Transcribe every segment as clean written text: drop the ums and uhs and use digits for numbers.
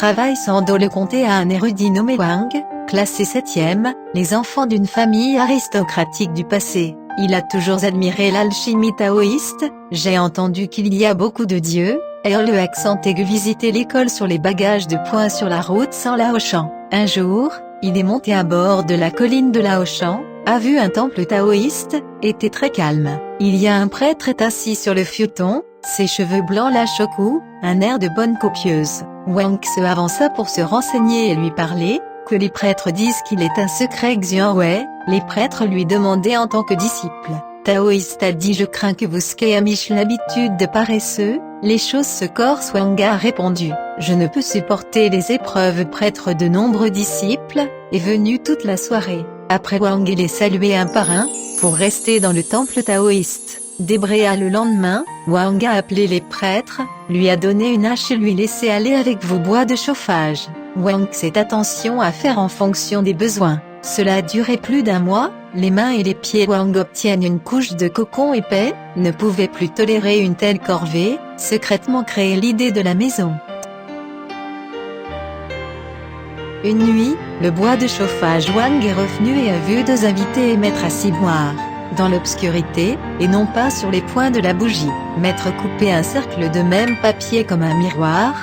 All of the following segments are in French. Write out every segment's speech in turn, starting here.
travail Sando le contait à un érudit nommé Wang, classé 7e, les enfants d'une famille aristocratique du passé. Il a toujours admiré l'alchimie taoïste. J'ai entendu qu'il y a beaucoup de dieux, et le accent aigu visiter l'école sur les bagages de poing sur la route sans Laoshan. Un jour, il est monté à bord de la colline de Laoshan, a vu un temple taoïste, était très calme. Il y a un prêtre assis sur le feuilleton, ses cheveux blancs lâchent au cou, un air de bonne copieuse. Wang se avança pour se renseigner et lui parler, que les prêtres disent qu'il est un secret Xianwei. Les prêtres lui demandaient en tant que disciple taoïste a dit: je crains que vous schémichiez l'habitude de paresseux, les choses se corsent. Wang a répondu: je ne peux supporter les épreuves. Prêtre de nombreux disciples, est venu toute la soirée. Après Wang les saluait un par un, pour rester dans le temple taoïste. Débréa le lendemain, Wang a appelé les prêtres, lui a donné une hache et lui laissé aller avec vos bois de chauffage. Wang fait attention à faire en fonction des besoins. Cela a duré plus d'un mois, les mains et les pieds Wang obtiennent une couche de cocon épais, ne pouvait plus tolérer une telle corvée, secrètement créer l'idée de la maison. Une nuit, le bois de chauffage Wang est revenu et a vu deux invités et Maître assis boire. Dans l'obscurité, et non pas sur les points de la bougie. Maître coupait un cercle de même papier comme un miroir,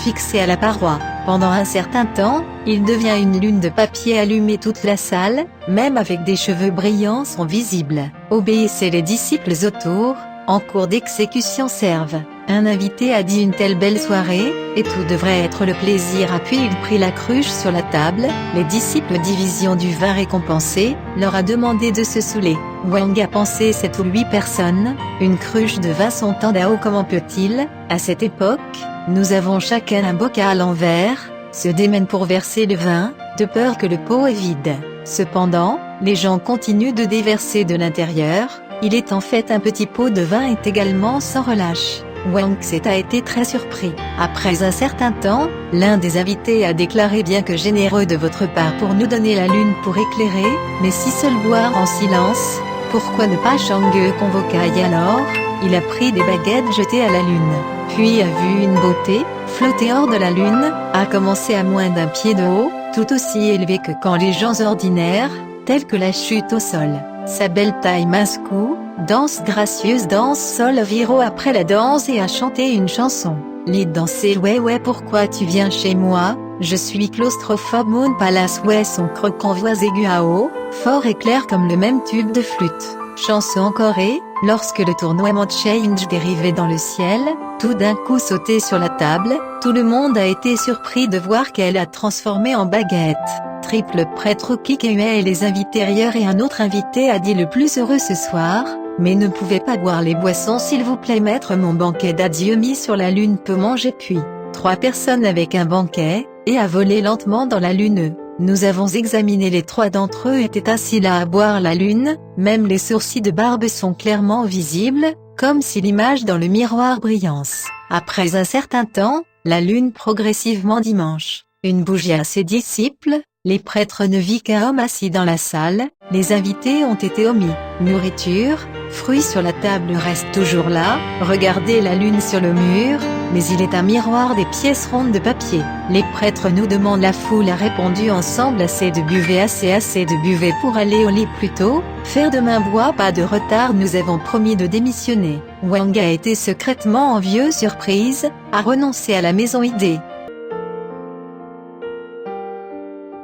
fixé à la paroi. Pendant un certain temps, il devient une lune de papier allumée. Toute la salle, même avec des cheveux brillants, sont visibles. Obéissez les disciples autour, en cours d'exécution servent. Un invité a dit: une telle belle soirée, et tout devrait être le plaisir. Puis il prit la cruche sur la table, les disciples division du vin récompensé, leur a demandé de se saouler. Wang a pensé 7 ou 8 personnes, une cruche de vin sont en dao. Comment peut-il, à cette époque, nous avons chacun un bocal en verre, se démène pour verser le vin, de peur que le pot est vide. Cependant, les gens continuent de déverser de l'intérieur, il est en fait un petit pot de vin est également sans relâche. Wang a été très surpris. Après un certain temps, l'un des invités a déclaré: bien que généreux de votre part pour nous donner la lune pour éclairer, mais si seul boire en silence, pourquoi ne pas Chang'e convoqua. Et alors, il a pris des baguettes jetées à la lune, puis a vu une beauté, flotter hors de la lune, a commencé à moins d'un pied de haut, tout aussi élevé que quand les gens ordinaires, tels que la chute au sol. Sa belle taille mince cou, danse gracieuse, danse sol viro après la danse et a chanté une chanson. Les danser ouais pourquoi tu viens chez moi, je suis claustrophobe. Moon Palace ouais son croquant voix aiguë à haut, fort et clair comme le même tube de flûte. Chanson encore et, lorsque le tournoiement Change dérivait dans le ciel, tout d'un coup sauté sur la table, tout le monde a été surpris de voir qu'elle a transformé en baguette. Triple prêtre Kikeué et les invités ailleurs et un autre invité a dit: le plus heureux ce soir, mais ne pouvez pas boire les boissons s'il vous plaît. Maître mon banquet d'adieu mis sur la lune peut manger. Puis, 3 personnes avec un banquet, et a volé lentement dans la lune. Nous avons examiné les 3 d'entre eux étaient assis là à boire la lune, même les sourcils de barbe sont clairement visibles, comme si l'image dans le miroir brillance. Après un certain temps, la lune progressivement dimanche. Une bougie à ses disciples. Les prêtres ne vit qu'un homme assis dans la salle, les invités ont été omis. Nourriture, fruits sur la table restent toujours là, regardez la lune sur le mur, mais il est un miroir des pièces rondes de papier. Les prêtres nous demandent, la foule a répondu ensemble: assez de buvez, assez de buvez pour aller au lit plus tôt, faire demain bois, pas de retard. Nous avons promis de démissionner. Wang a été secrètement envieux, surprise, a renoncé à la maison idée.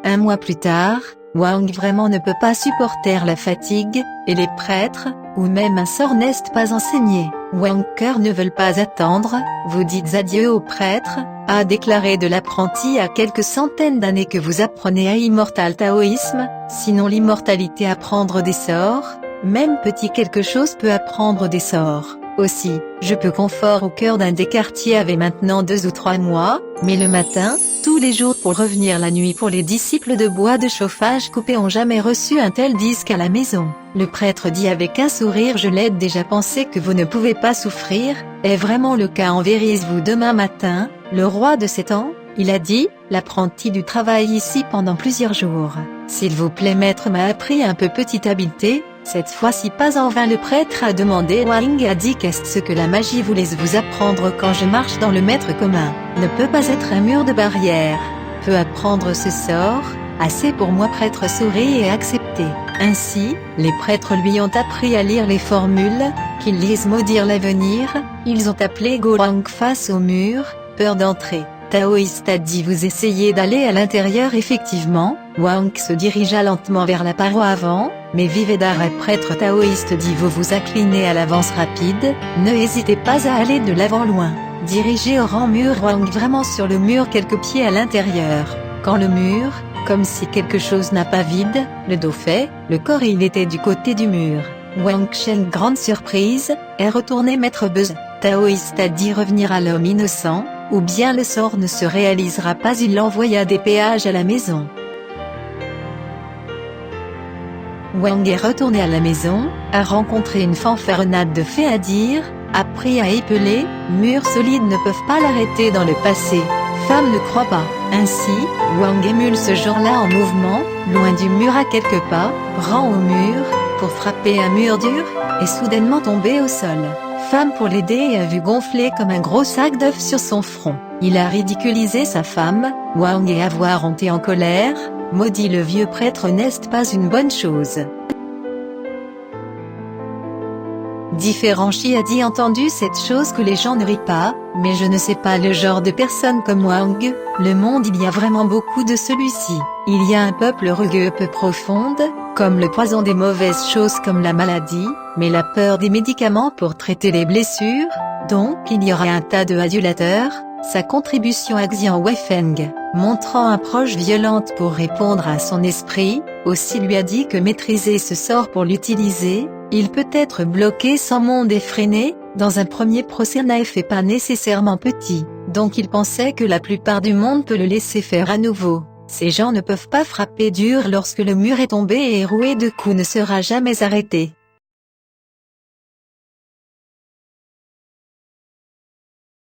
Un mois plus tard, Wang vraiment ne peut pas supporter la fatigue, et les prêtres, ou même un sort n'est pas enseigné. Wang cœur ne veulent pas attendre, vous dites adieu aux prêtres, a déclaré de l'apprenti à quelques centaines d'années que vous apprenez à immortal taoïsme, sinon l'immortalité apprendre des sorts, même petit quelque chose peut apprendre des sorts. Aussi, je peux confort au cœur d'un des quartiers avait maintenant 2 ou 3 mois, mais le matin, tous les jours pour revenir la nuit pour les disciples de bois de chauffage coupé ont jamais reçu un tel disque à la maison. Le prêtre dit avec un sourire: je l'ai déjà pensé que vous ne pouvez pas souffrir, est vraiment le cas. Enverrez-vous demain matin, le roi de 7 ans, il a dit, l'apprenti du travail ici pendant plusieurs jours. S'il vous plaît maître m'a appris un peu petite habileté, Cette fois-ci pas en vain le prêtre a demandé. Wang a dit qu'est-ce que la magie vous laisse vous apprendre quand je marche dans le maître commun, ne peut pas être un mur de barrière. Peut apprendre ce sort, assez pour moi. Prêtre sourit et accepté. Ainsi, les prêtres lui ont appris à lire les formules, qu'ils lisent maudire l'avenir. Ils ont appelé Go Wang face au mur, peur d'entrer. Taoïste a dit vous essayez d'aller à l'intérieur. Effectivement, Wang se dirigea lentement vers la paroi avant, mais Vivedara prêtre taoïste dit vous vous inclinez à l'avance rapide, ne hésitez pas à aller de l'avant loin. Dirigé au rang mur. Wang vraiment sur le mur quelques pieds à l'intérieur. Quand le mur, comme si quelque chose n'a pas vide, le dos fait, le corps il était du côté du mur. Wang Shen grande surprise, est retourné maître Buzz. Taoïste a dit revenir à l'homme innocent, ou bien le sort ne se réalisera pas. Il envoya des péages à la maison. Wang est retourné à la maison, a rencontré une fanfaronnade de fées à dire, appris à épeler, murs solides ne peuvent pas l'arrêter dans le passé. Femme ne croit pas. Ainsi, Wang émule ce jour-là en mouvement, loin du mur à quelques pas, rend au mur, pour frapper un mur dur, et soudainement tombé au sol. Femme pour l'aider et a vu gonfler comme un gros sac d'œufs sur son front. Il a ridiculisé sa femme, Wang et avoir honte en colère, maudit le vieux prêtre n'est pas une bonne chose. Différent Chi a dit entendu cette chose que les gens ne rient pas, mais je ne sais pas le genre de personne comme Wang, le monde il y a vraiment beaucoup de celui-ci. Il y a un peuple rugueux peu profonde, comme le poison des mauvaises choses comme la maladie, mais la peur des médicaments pour traiter les blessures, donc il y aura un tas de adulateurs, sa contribution à Xian Weifeng, montrant approche violente pour répondre à son esprit, aussi lui a dit que maîtriser ce sort pour l'utiliser, il peut être bloqué sans monde effréné, dans un premier procès n'est pas nécessairement petit, donc il pensait que la plupart du monde peut le laisser faire à nouveau. Ces gens ne peuvent pas frapper dur lorsque le mur est tombé et roué de coups ne sera jamais arrêté.